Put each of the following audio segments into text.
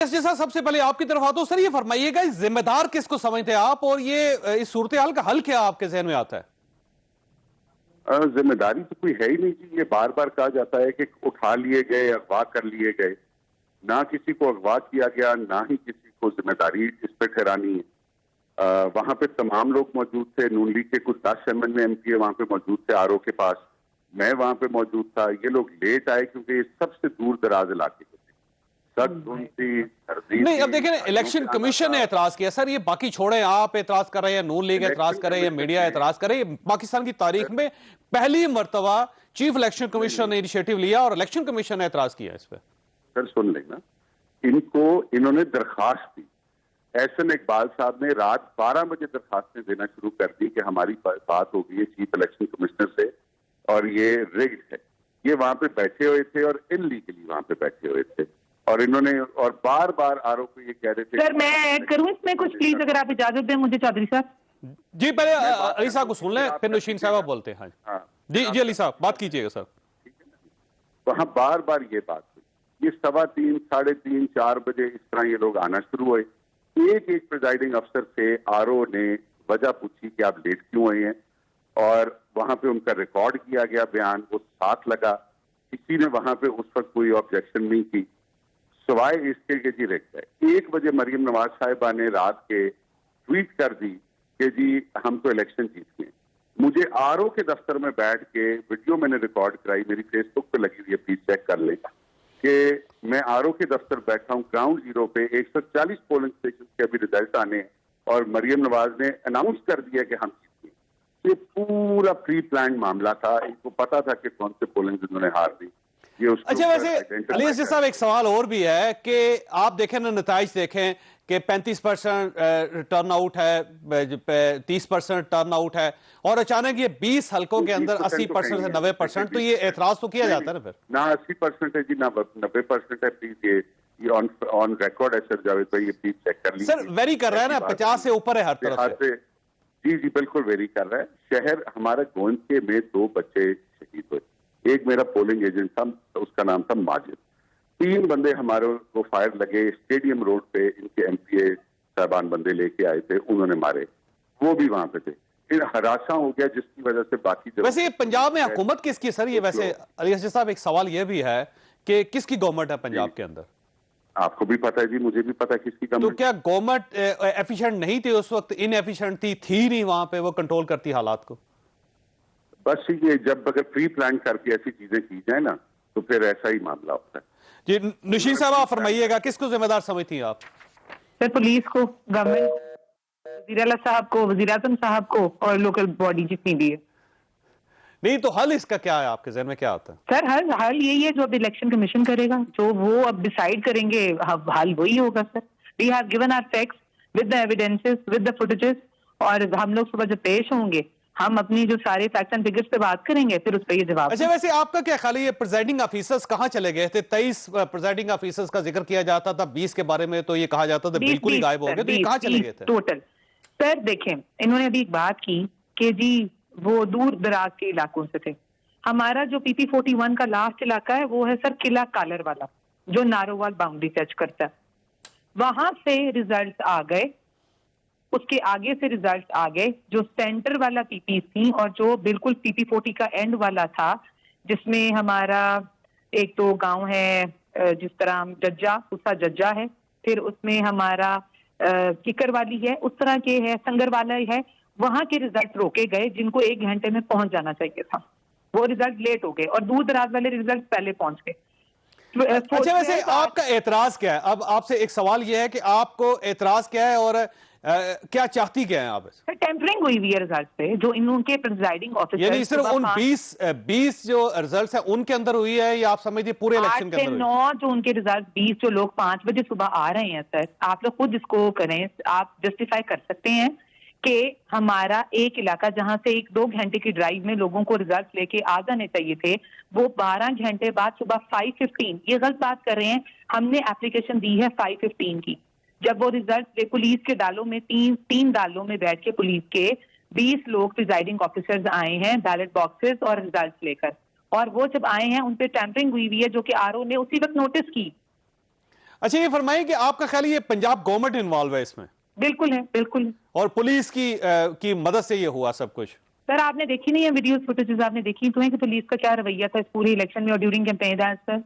जैसा सबसे पहले आपकी तरफ आता हूं सर, ये फरमाइएगा जिम्मेदार किसको समझते हैं आप, और ये इस सूरत हाल का हल क्या आपके जहन में आता है? जिम्मेदारी तो कोई है ही नहीं जी। ये बार बार कहा जाता है कि उठा लिए गए, अगवा कर लिए गए। ना किसी को अगवा किया गया, ना ही किसी को जिम्मेदारी इस पर ठहरानी है। वहां पे तमाम लोग मौजूद थे। नून लीग के कुछ 10 एमएलए एमपीए वहां पे मौजूद थे आरओ के पास। मैं वहां पे मौजूद था। ये लोग लेट आए क्योंकि ये सबसे दूर दराज इलाके के थे। सख्त धुंध थी, सर्दी नहीं, अब थी, देखें गाड़ियों इलेक्शन पे आना कमीशन ने था। एतराज किया सर, ये बाकी छोड़े, आप एतराज कर रहे हैं, नून लीग एतराज इलेक्शन कर रहे हैं, कमीशन मीडिया ने एतराज कर रही है। पाकिस्तान की तारीख में पहली मर्तबा चीफ इलेक्शन कमीशन ने इनिशिएटिव लिया और इलेक्शन कमीशन ने एतराज किया इस पर। सर सुन लेना, इन्होंने दरखास्त दी। एहसन इकबाल साहब ने रात 12 बजे दरखास्तें देना शुरू कर दी कि हमारी बात हो गई है चीफ इलेक्शन कमिश्नर से और ये रिग्ड है। ये वहां पे बैठे हुए थे और इनलीगली वहां पे बैठे हुए थे और इन्होंने और बार बार आरोप ये कह रहे थे। सर मैं ऐड करूं इसमें कुछ प्लीज, अगर आप इजाजत दें मुझे चौधरी साहब। जी पहले अली साहब को सुन लें, फिर नौशीन साहब बोलते हैं। हाँ जी जी, अली साहब बात कीजिएगा सर। वहां बार बार ये बात हुई। ये 3:15, 3:30, 4 बजे इस तरह ये लोग आना शुरू हुए। एक एक प्रिजाइडिंग अफसर से आरओ ने वजह पूछी कि आप लेट क्यों आए हैं, और वहां पे उनका रिकॉर्ड किया गया बयान, वो साथ लगा। किसी ने वहां पे उस वक्त कोई ऑब्जेक्शन नहीं की सिवाय इसके कि जी रिक्त है। 1 बजे मरियम नवाज साहिबा ने रात के ट्वीट कर दी कि जी हम तो इलेक्शन जीत गए। मुझे आरओ के दफ्तर में बैठ के वीडियो मैंने रिकॉर्ड कराई, मेरी फेसबुक पे लगी हुई है, प्लीज चेक कर लें कि मैं आरओ के दफ्तर बैठा हूं ग्राउंड जीरो पे। 140 पोलिंग स्टेशन के अभी रिजल्ट आने हैं और मरियम नवाज ने अनाउंस कर दिया कि हम जीत गए। ये पूरा प्री प्लान मामला था। इनको पता था कि कौन से पोलिंग जिन्होंने हार दी। अच्छा, वैसे अली असगर साहब एक सवाल और भी है कि आप देखें ना, नताइज देखें कि 35% टर्न आउट है, 30% टर्न आउट है, और अचानक ये 20 हल्कों के अंदर 80% से 90%, तो ये एतराज तो किया जाता है ना फिर। ना 80% है जी, ना 90% है। प्लीज ये ऑन रिकॉर्ड है सर जावेद भाई, ये प्लीज चेक कर लीजिए। सर वेरी कर रहा है ना, 50 से ऊपर है हर तरफ से। जी जी बिल्कुल वेरी कर रहा है। शहर हमारे गोंद में 2 बच्चे शहीद हुए। एक मेरा पोलिंग एजेंट था, उसका नाम था माजिद। 3 बंदे हमारे को फायर लगे स्टेडियम रोड पे। इनके एमपीए साहबान बंदे लेके आए थे, उन्होंने मारे। वो भी वहां पे थे। फिर हरासा हो गया जिसकी वजह से बाकी वैसे ये पंजाब में हुकूमत किसकी सर? ये वैसे अली असगर साहब एक सवाल ये भी है कि किसकी गवर्नमेंट है पंजाब के अंदर? आपको भी पता है जी, मुझे भी पता है किसकी गवर्नमेंट। तो क्या गवर्नमेंट एफिशिएंट नहीं थी उस वक्त? इनएफिशिएंट थी नहीं वहां पे, वो कंट्रोल करती हालात को? बस ये जब अगर प्री प्लान करके ऐसी चीजें की जाए ना तो फिर ऐसा ही मामला होता है। जी नौशीन साहब आप फरमाइएगा, किसको जिम्मेदार समझती हैं आप? सर पुलिस को, गवर्नमेंट को, वज़ीर आला साहब को, वज़ीर आज़म साहब को, और लोकल बॉडी जितनी भी है। नहीं तो हल इसका क्या है, आपके जहन में क्या आता है? सर हल यही है जो अब इलेक्शन कमीशन करेगा, जो वो अब डिसाइड करेंगे, हल वही होगा sir. We have given our facts with the evidences with the footages, और हम लोग सुबह जब पेश होंगे हम अपनी जो सारे फैक्ट्स एंड फिगर्स पे बात करेंगे, फिर उस पर ये जवाब। अच्छा, वैसे आपका क्या ख्याल है, ये प्रिजाइडिंग ऑफिसर्स कहां चले गए थे? 23 प्रिजाइडिंग ऑफिसर्स का जिक्र किया जाता था, 20 के बारे में तो ये कहा जाता था बिल्कुल ही गायब हो गए, तो ये कहां चले गए थे टोटल? सर देखें, इन्होंने अभी एक बात की कि जी वो दूर दराज के इलाकों से थे। हमारा जो PP 41 का लास्ट इलाका है वो है सर किला कालर वाला, जो नारोवाल बाउंड्री टच करता है। वहां से रिजल्ट आ गए, उसके आगे से रिजल्ट आ गए जो सेंटर वाला PP थी, और जो बिल्कुल PP 40 का एंड वाला था, जिसमें हमारा एक तो गांव है जिस तरह जज्जा, उसका जज्जा है, फिर उसमें हमारा किकर वाली है, उस तरह के है, संगर वाला है। वहां के रिजल्ट रोके गए जिनको 1 घंटे में पहुंच जाना चाहिए था, वो रिजल्ट लेट हो गए, और दूर दराज वाले रिजल्ट पहले पहुंच गए। अच्छा, वैसे आपका एतराज क्या है? अब आपसे एक सवाल यह है कि आपको एतराज क्या है और क्या चाहती क्या है आप? टेम्परिंग हुई हुई है रिजल्ट पे, जो इनके प्रिजाइडिंग ऑफिसर, यानी सिर्फ उन 20 जो रिजल्ट्स हैं उनके अंदर हुई है, या आप समझिए पूरे इलेक्शन के अंदर? 8 से 9 जो उनके रिजल्ट, 20 जो लोग 5 बजे सुबह आ रहे हैं सर, आप लोग खुद इसको करें, आप जस्टिफाई कर सकते हैं कि हमारा एक इलाका जहां से 1-2 घंटे की ड्राइव में लोगों को रिजल्ट लेके आ जाने चाहिए थे, वो 12 घंटे बाद सुबह 5:15, ये गलत बात कर रहे हैं। हमने एप्लीकेशन दी है 5:15 की, जब वो रिजल्ट पुलिस के डालों में तीन डालों में बैठ के पुलिस के 20 लोग प्रिजाइडिंग ऑफिसर्स आए हैं बैलेट बॉक्सेस और रिजल्ट लेकर, और वो जब आए हैं उन पे टैंपरिंग हुई हुई है, जो कि आरओ ने उसी वक्त नोटिस की। अच्छा, ये फरमाइए कि आपका ख्याल है ये पंजाब गवर्नमेंट इन्वॉल्व है इसमें? बिल्कुल है, बिल्कुल है। और पुलिस की मदद से ये हुआ सब कुछ? सर आपने देखी नहीं है वीडियोस फुटेजेस, आपने देखी तो है कि पुलिस का क्या रवैया था इस पूरे इलेक्शन में और ड्यूरिंग कैंपेन सर?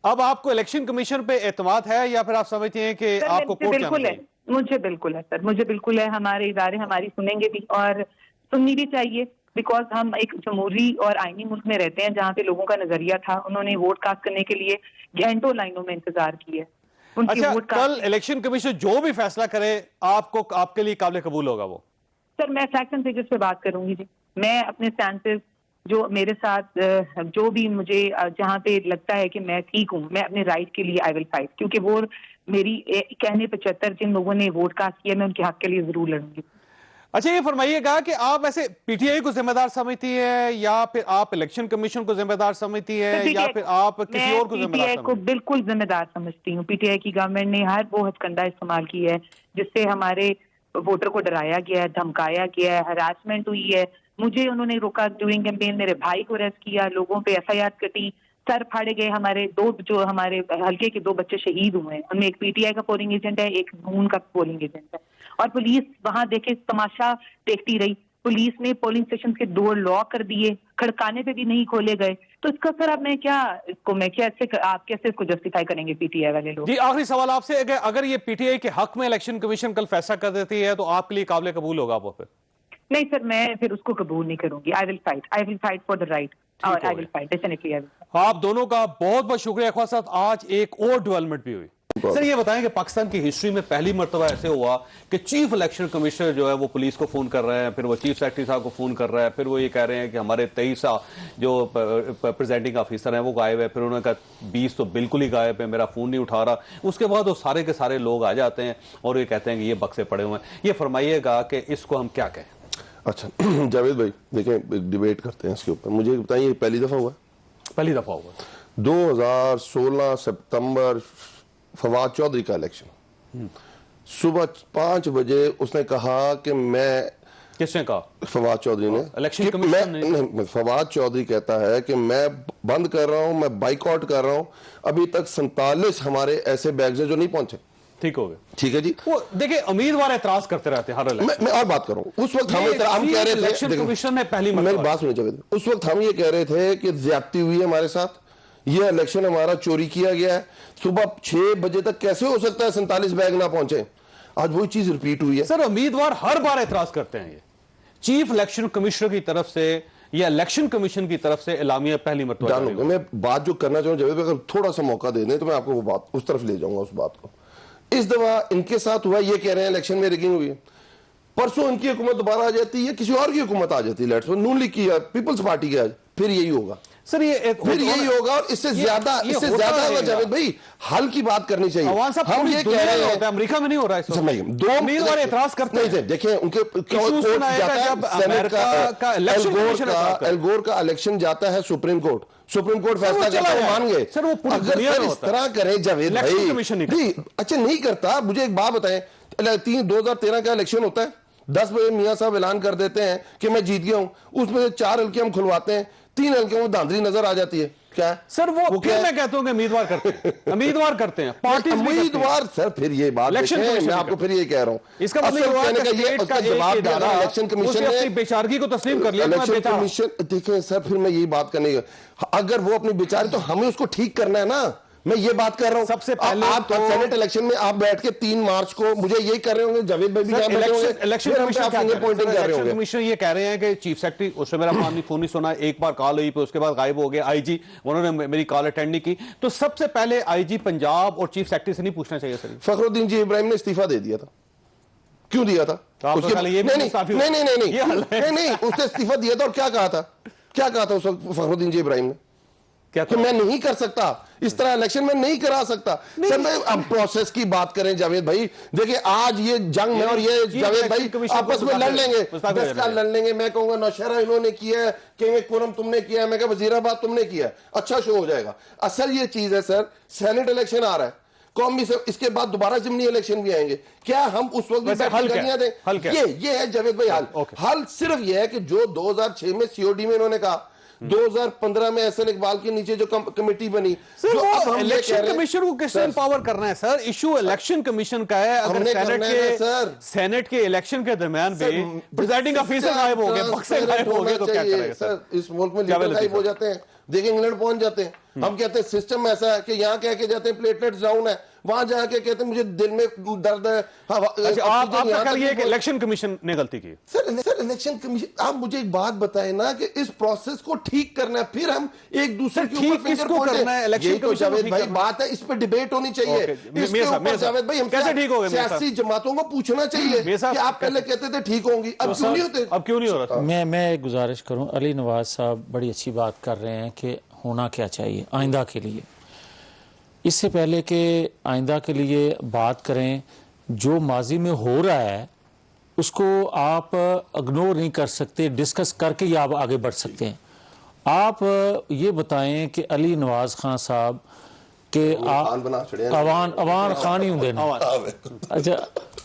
अब आपको इलेक्शन कमीशन पे एतमाद है या फिर आप समझते हैं कि सर, आपको कोर्ट जाना बिल्कुल है, चाहिए? मुझे बिल्कुल है सर, मुझे बिल्कुल है। हमारे इदारे हमारी सुनेंगे भी और सुननी भी चाहिए, बिकॉज हम एक जमहूरी और आईनी मुल्क में रहते हैं जहाँ पे लोगों का नजरिया था, उन्होंने वोट कास्ट करने के लिए घंटों लाइनों में इंतजार किया। उनकी अच्छा, वोट कल इलेक्शन कमीशन जो भी फैसला करे आपको आपके लिए काबिल कबूल होगा वो? सर मैं फैक्ट एंड फिगर्स पे बात करूंगी जी। मैं अपने स्टैंसेस जो मेरे साथ जो भी मुझे जहाँ पे लगता है कि मैं ठीक हूँ, मैं अपने राइट के लिए आई विल फाइट, क्योंकि वो मेरी कहने 75 जिन लोगों ने वोट कास्ट किया मैं उनके हक के लिए जरूर लड़ूंगी। अच्छा, ये फरमाइएगा कि आप ऐसे पीटीआई को जिम्मेदार समझती है या फिर आप इलेक्शन कमीशन को जिम्मेदार समझती है या फिर आप किसी और को जिम्मेदार पीटीआई को समझती? बिल्कुल जिम्मेदार समझती हूँ। पीटीआई की गवर्नमेंट ने हर वो हथकंडा इस्तेमाल की है जिससे हमारे वोटर को डराया गया है, धमकाया गया है, हरासमेंट हुई है। मुझे उन्होंने रोका ड्यूरिंग कैंपेन, मेरे भाई को अरेस्ट किया, लोगों पे एफआईआर कटी, सर फाड़े गए। हमारे हमारे हल्के के 2 बच्चे शहीद हुए हैं, उनमें एक पीटीआई का पोलिंग एजेंट है, एक नून का पोलिंग एजेंट है। और पुलिस वहां देखे तमाशा देखती रही। पुलिस ने पोलिंग स्टेशन के डोर लॉक कर दिए, खड़काने पे भी नहीं खोले गए। तो इसका सर अब मैं कैसे आप कैसे इसको जस्टिफाई करेंगे पीटीआई वाले लोग? जी, आखिरी सवाल आपसे, अगर ये पीटीआई के हक में इलेक्शन कमीशन कल फैसला कर देती है तो आपके लिए काबिल कबूल होगा वो? फिर नहीं सर, मैं फिर उसको कबूल नहीं करूंगी। I will fight for the right और आई विल फाइट डेफिनेटली। आप दोनों का बहुत बहुत शुक्रिया। ख्वाजा साहब, आज एक और डेवलपमेंट भी हुई। सर ये बताएं कि पाकिस्तान की हिस्ट्री में पहली मर्तबा ऐसे हुआ कि चीफ इलेक्शन कमिश्नर जो है वो पुलिस को फोन कर रहे हैं, फिर वो चीफ सेक्रेटरी साहब को फोन कर रहा है, फिर वो ये कह रहे हैं कि हमारे 23 जो प्रेजेंटिंग ऑफिसर हैं वो गायब है, फिर उन्होंने कहा 20 तो बिल्कुल ही गायब है, मेरा फोन नहीं उठा रहा। उसके बाद वो सारे के सारे लोग आ जाते हैं और ये कहते हैं कि ये बक्से पड़े हुए हैं। ये फरमाइएगा कि इसको हम क्या कहें? अच्छा जावेद भाई, देखें डिबेट करते हैं इसके ऊपर। मुझे बताइए पहली दफा हुआ? पहली दफा हुआ 2016 सितंबर, फवाद चौधरी का इलेक्शन। सुबह 5 बजे उसने कहा कि मैं, किसने कहा? फवाद चौधरी ने। इलेक्शन कमीशन ने? फवाद चौधरी कहता है कि मैं बंद कर रहा हूं, मैं बाइकआउट कर रहा हूं। अभी तक 47 हमारे ऐसे बैग्स हैं जो नहीं पहुंचे। ठीक हो गया, ठीक है जी। वो देखिए उम्मीदवार एतराज करते रहते हैं हर इलेक्शन। मैं और बात करूं, उस वक्त हम कह रहे थे, इलेक्शन कमीशन ने पहली मेरी बात सुनिए जावेद, उस वक्त हम ये कह रहे थे कि ज्यादती हुई है हमारे साथ, ये इलेक्शन हमारा चोरी किया गया है। सुबह 6 बजे तक कैसे हो सकता है 47 बैग ना पहुंचे? आज वही चीज रिपीट हुई है। सर उम्मीदवार हर बार एतराज करते हैं। ये चीफ इलेक्शन कमिश्नर की तरफ से या इलेक्शन कमीशन की तरफ से एलामिया पहली मर्तबा। मैं बात जो करना चाहूँ जावेद, अगर थोड़ा सा मौका दे दें तो मैं आपको वो बात उस तरफ ले जाऊंगा। उस बात को इस दफा इनके साथ हुआ, ये कह रहे हैं इलेक्शन में रिगिंग हुई है। परसों इनकी हुकूमत दोबारा आ जाती है, किसी और की हुकूमत आ जाती है, लेट्स से नून लीग की या पीपल्स पार्टी की, आज फिर यही होगा। सर ये फिर यही होगा और इससे ज्यादा जावेद भाई हल की बात करनी चाहिए। हम ये कह रहे हैं अमेरिका में नहीं हो रहा है, दो उम्मीदवार एतराज करते हैं। देखिए उनके एल गोर का इलेक्शन जाता है सुप्रीम कोर्ट फैसला करता है, मान गए। अगर सर इस तरह करें जावेद भाई, अच्छा नहीं करता। मुझे एक बात बताएं, 2013 का इलेक्शन होता है, 10 बजे मियां साहब ऐलान कर देते हैं कि मैं जीत गया हूं, उसमें से 4 हल्के हम खुलवाते हैं, 3 हल्के में धांधली नजर आ जाती है। क्या सर वो क्या मैं कहता हूं कि उम्मीदवार करते हैं पार्टी उम्मीदवार। सर फिर ये बात मैं आपको फिर ये कह रहा हूं, इसका मतलब जवाब डाला इलेक्शन कमीशन ने, बेचारगी को तस्लीम कर लिया इलेक्शन कमीशन। देखिए सर, फिर मैं यही बात करने, अगर वो अपनी बेचारी तो हमें उसको ठीक करना है ना। मैं ये बात कर रहा हूं, सबसे पहले आप तो सेनेट इलेक्शन में आप बैठ के 3 मार्च को मुझे यही कर रहे होंगे, जावेद भाई भी इलेक्शन कमीशन ये कह रहे हैं कि चीफ सेक्रेटरी, उससे मेरा फोन नहीं सुना, एक बार कॉल हुई, उसके बाद गायब हो गया। आईजी उन्होंने मेरी कॉल अटेंड नहीं की। तो सबसे पहले आईजी पंजाब और चीफ सेक्रेटरी से नहीं पूछना चाहिए सर? फखरुद्दीन जी इब्राहिम ने इस्तीफा दे दिया था, क्यों दिया था? नहीं, उसने इस्तीफा दिया था और क्या कहा था उस वक्त फखरुद्दीन जी इब्राहिम ने? क्या कि मैं नहीं कर सकता, इस तरह इलेक्शन में नहीं करा सकता। सर मैं अब प्रोसेस की बात करें जावेद भाई, देखिए आज ये जंग में और ये जावेद भाई आपस में लड़ लेंगे, 10 साल लड़ लेंगे। मैं कहूंगा नौशहरा इन्होंने किया है, कहेंगे कोरम तुमने किया है, मैं कहा वजीराबाद तुमने किया है, अच्छा शो हो जाएगा। असल ये चीज है सर, सेनेट इलेक्शन आ रहा है, कौमी से, इसके बाद दोबारा जिमनी इलेक्शन भी आएंगे। क्या हम उस वक्त भी बैठक दें? ये है जावेद भाई हल सिर्फ ये है कि जो 2006 में सीओडी में इन्होंने कहा 2015 में एहसन इकबाल के नीचे जो कमेटी बनी, सर जो अब वो हम ये कह इलेक्शन रहे हैं- कमीशन को किसने एम्पावर करना है सर? इशू इलेक्शन कमीशन का है। अगर हमने करना है ना, सर। सेनेट के इलेक्शन के दरमियान सर, भी प्रिजाइडिंग ऑफिसर गायब हो गए, बक्से गायब हो गए, तो क्या चाहिए। करेगा सर? इस मुल्क में जावेद लीडर गायब लतीफ हो जाते हैं, देखिए इंग्लैंड पहुंच जाते हैं। हम कहते हैं सिस्टम ऐसा है कि यहाँ कह के जाते हैं प्लेटलेट्स डाउन है, वहां जाके कहते हैं मुझे दिल में दर्द है। अच्छा, आपका ख्याल ये है कि इलेक्शन कमीशन ने गलती की? सर इलेक्शन कमीशन, आप मुझे एक बात बताएं ना कि इस प्रोसेस को ठीक करना है, फिर हम एक दूसरे के ठीक ऊपर फिंगर किसको पॉइंट करना है? इलेक्शन यही तो कमीशन को जावेद ठीक भाई करना है। बात है, इस पर डिबेट होनी चाहिए। ओके, इसके मियां साहब, ऊपर जावेद भाई हम कैसे ठीक हो गए मियां साहब? सियासी जमातों को पूछना चाहिए मियां साहब, कि आप पहले कहते थे ठीक होंगी, अब क्यों नहीं होते? अब क्यों नहीं हो रहा? मैं एक गुजारिश करूं, अली नवाज साहब बड़ी अच्छी बात कर रहे हैं कि होना क्या चाहिए आइंदा के लिए। इससे पहले कि आइंदा के लिए बात करें, जो माजी में हो रहा है उसको आप इग्नोर नहीं कर सकते, डिस्कस करके ही आप आगे बढ़ सकते हैं। आप ये बताएं कि अली नवाज खान साहब के अवान खान ही होंगे ना? अच्छा,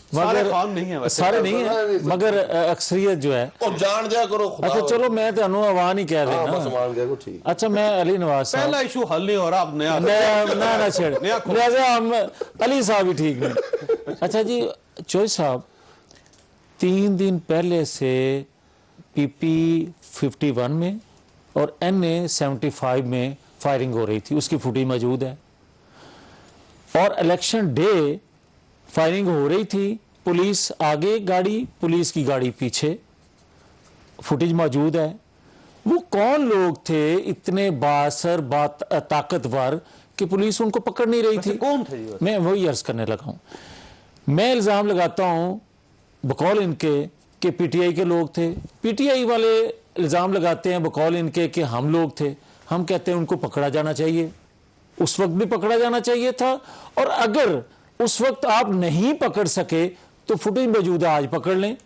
सारे मगर खान नहीं है वैसे। सारे नहीं है, मगर अक्सरियत जो है। और जान जा करो खुदा। अच्छा चलो, मैं तो अवान ही कह हाँ, बस देना। मान गया को ठीक। अच्छा, मैं अली नवाज साहब पहला इशू हल नहीं हो रहा, अब नया ना छेड़, लिहाजा हम अली साहब ही ठीक नहीं। अच्छा जी, चोई साहब, 3 दिन पहले से PP 51 में और NA 75 में फायरिंग हो रही थी, उसकी फुटेज मौजूद है। और इलेक्शन डे फायरिंग हो रही थी, पुलिस आगे गाड़ी, पुलिस की गाड़ी पीछे, फुटेज मौजूद है। वो कौन लोग थे इतने बासर ताकतवर कि पुलिस उनको पकड़ नहीं रही थी? कौन थे ये? मैं वही अर्ज करने लगा हूं। मैं इल्जाम लगाता हूं बकौल इनके कि PTI के लोग थे। PTI वाले इल्जाम लगाते हैं बकौल इनके कि हम लोग थे। हम कहते हैं उनको पकड़ा जाना चाहिए, उस वक्त भी पकड़ा जाना चाहिए था। और अगर उस वक्त आप नहीं पकड़ सके तो फुटेज मौजूद है, आज पकड़ लें,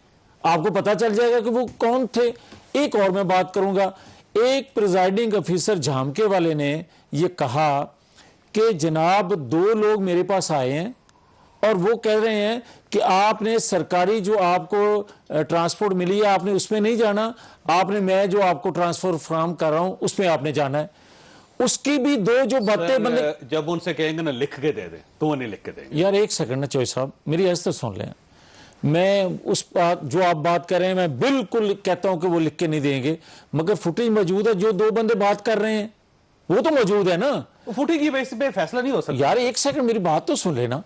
आपको पता चल जाएगा कि वो कौन थे। एक और मैं बात करूंगा, एक प्रिजाइडिंग ऑफिसर झामके वाले ने ये कहा कि जनाब 2 लोग मेरे पास आए हैं और वो कह रहे हैं कि आपने सरकारी जो आपको ट्रांसपोर्ट मिली है आपने उसमें नहीं जाना, आपने मैं जो आपको ट्रांसफर फ्राहम कर रहा हूं उसमें आपने जाना है। उसकी भी 2 जो बातें बंदे, जब उनसे कहेंगे ना लिख के दे दे, तो वो नहीं लिख के देंगे। यार एक सेकंड ना चोई साहब, मेरी अर्ज तो सुन लें। मैं उस बात जो आप बात कर रहे हैं मैं बिल्कुल कहता हूं कि वो लिख के नहीं देंगे, मगर फुटेज मौजूद है, जो 2 बंदे बात कर रहे हैं वो तो मौजूद है ना। फुटेज की बेसिस पे फैसला नहीं हो सकता। यार एक सेकंड मेरी बात तो सुन लेना।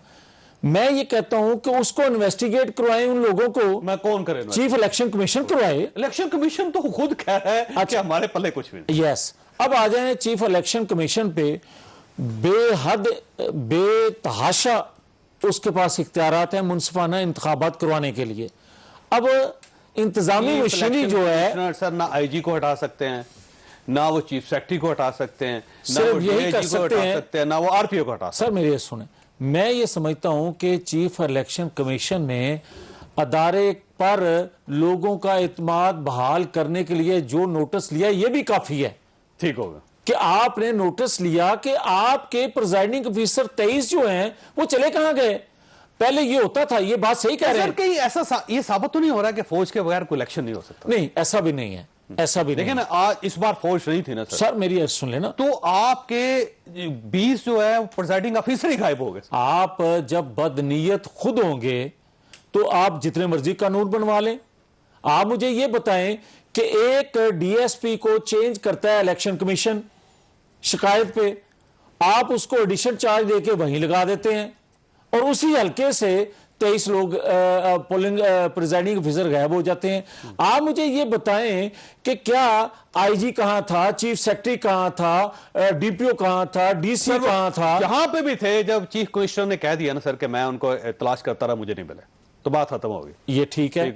मैं ये कहता हूं कि उसको इन्वेस्टिगेट करवाएं, उन लोगों को। मैं कौन करे? चीफ इलेक्शन कमीशन करवाए। इलेक्शन कमीशन तो खुद कह रहा है कि हमारे पल्ले कुछ भी नहीं। यस, अब आ जाए चीफ इलेक्शन कमीशन पे। बेहद बेतहाशा उसके पास इख्तियारात हैं मुनसिफाना इंतखाबात करवाने के लिए। अब इंतजामी मशीनरी जो है, सर ना IG को हटा सकते हैं, ना वो चीफ सेक्रेटरी को हटा सकते हैं, ना सिर्फ वो यही DIG कर को सकते हटा हैं। सकते हैं, ना वो RPO को हटा सकते सर मेरी ये सुने, मैं ये समझता हूं कि चीफ इलेक्शन कमीशन ने अदारे पर लोगों का इत्मीनान बहाल करने के लिए जो नोटिस लिया ये भी काफी है। ठीक होगा कि आपने नोटिस लिया कि आपके प्रिजाइडिंग ऑफिसर 23 जो हैं वो चले कहां गए। पहले ये होता था, ये बात सही कह रहे सर, हैं। कहीं ऐसा ये साबित तो नहीं हो रहा कि फौज के बगैर कोई इलेक्शन नहीं हो सकता? नहीं, ऐसा भी नहीं है, ऐसा भी देखिए नहीं ना, आज इस बार फौज नहीं थी ना सर। सर मेरी अर्ज सुन लेना। तो आपके 20 जो है प्रिजाइडिंग ऑफिसर ही गायब हो गए। आप जब बदनीयत खुद होंगे तो आप जितने मर्जी कानून बनवा लें। आप मुझे ये बताएं कि एक DSP को चेंज करता है इलेक्शन कमीशन शिकायत पे, आप उसको एडिशन चार्ज देके वहीं लगा देते हैं और उसी हल्के से 23 लोग पोलिंग प्रिजाइडिंग ऑफिसर गायब हो जाते हैं। आप मुझे ये बताएं कि क्या IG कहां था, चीफ सेक्रेटरी कहां था, DPO कहां था, DC कहां था? जहां पे भी थे, जब चीफ कमिश्नर ने कह दिया ना सर कि मैं उनको तलाश करता रहा, मुझे नहीं मिले, तो बात खत्म हो गई। ये ठीक है।